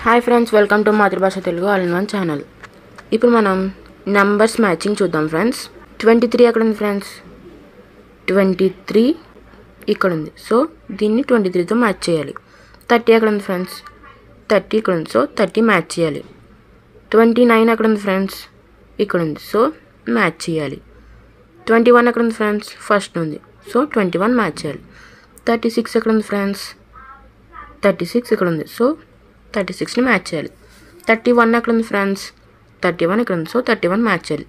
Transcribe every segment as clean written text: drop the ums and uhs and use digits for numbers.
Hi friends, welcome to మాతృభాష Telugu all in one channel. ఇప్పుడు మనం నంబర్స్ మ్యాచింగ్ చూద్దాం ఫ్రెండ్స్. 23 ఎక్కడ ఉంది ఫ్రెండ్స్? 23 ఇక్కడ ఉంది. సో దీన్ని 23తో మ్యాచ్ చేయాలి. 30 ఎక్కడ ఉంది ఫ్రెండ్స్? 30 ఇక్కడ ఉంది. సో 30 మ్యాచ్ చేయాలి. 29 ఎక్కడ ఉంది ఫ్రెండ్స్? ఇక్కడ ఉంది. సో మ్యాచ్ చేయాలి. 21 ఎక్కడ ఉంది ఫ్రెండ్స్? ఫస్ట్ ఉంది. సో 21 మ్యాచ్ చేయాలి. 36 ఎక్కడ ఉంది ఫ్రెండ్స్? 36 ఇక్కడ ఉంది. సో 36ని మ్యాచ్ చేయాలి. 31 ఎక్కడ ఉంది ఫ్రెండ్స్? 31 ఇక్కడ ఉంది. సో 31 మ్యాచ్ చేయాలి.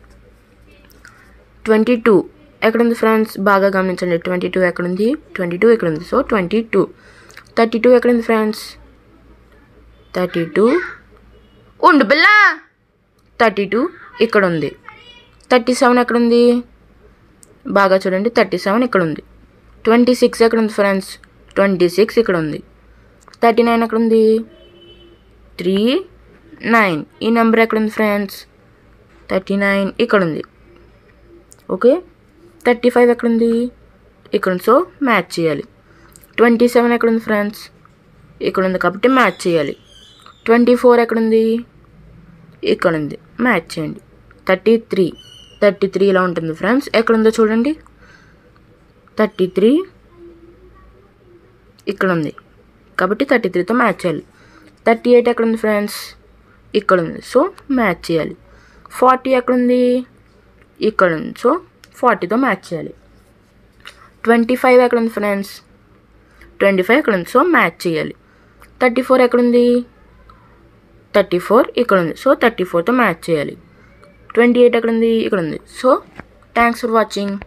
22 ఎక్కడ ఉంది ఫ్రెండ్స్? బాగా గమనించండి. 22 ఎక్కడ ఉంది? 22 ఇక్కడ ఉంది. సో 22. 32 ఎక్కడ ఉంది ఫ్రెండ్స్? 32 ఉండు బిల్ల. 32 ఇక్కడ ఉంది. 37 ఎక్కడ ఉంది? బాగా చూడండి. 37 ఇక్కడ ఉంది. 26 ఎక్కడ ఉంది ఫ్రెండ్స్? 26 ఇక్కడ ఉంది. 39 ఎక్కడ ఉంది? 39. ఈ నెంబర్ ఎక్కడ ఉంది ఫ్రెండ్స్? 39 ఇక్కడ ఉంది. ఓకే. 35 ఎక్కడ ఉంది? ఇక్కడ ఉంది. సో మ్యాచ్ చేయాలి. 27 ఎక్కడ ఉంది ఫ్రెండ్స్? ఇక్కడ ఉంది కాబట్టి మ్యాచ్ చేయాలి. 24 ఎక్కడ ఉంది? ఇక్కడ ఉంది. మ్యాచ్ చేయండి. 33 ఇలా ఉంటుంది ఫ్రెండ్స్. ఎక్కడ ఉందో చూడండి. 33 ఇక్కడ ఉంది కాబట్టి 33తో మ్యాచ్ చేయాలి. 38 ఎక్కడ ఉంది ఫ్రెండ్స్? ఇక్కడ ఉంది. సో మ్యాచ్ చేయాలి. 40 ఎక్కడ ఉంది? ఇక్కడ ఉంది. సో 40తో మ్యాచ్ చేయాలి. 25 ఎక్కడ ఉంది ఫ్రెండ్స్? 25 ఎక్కడ ఉంది. సో మ్యాచ్ చేయాలి. 34 ఎక్కడ ఉంది? 34 ఇక్కడ ఉంది. సో 34తో మ్యాచ్ చేయాలి. 28 ఎక్కడ ఉంది? ఇక్కడ ఉంది. So thanks for watching.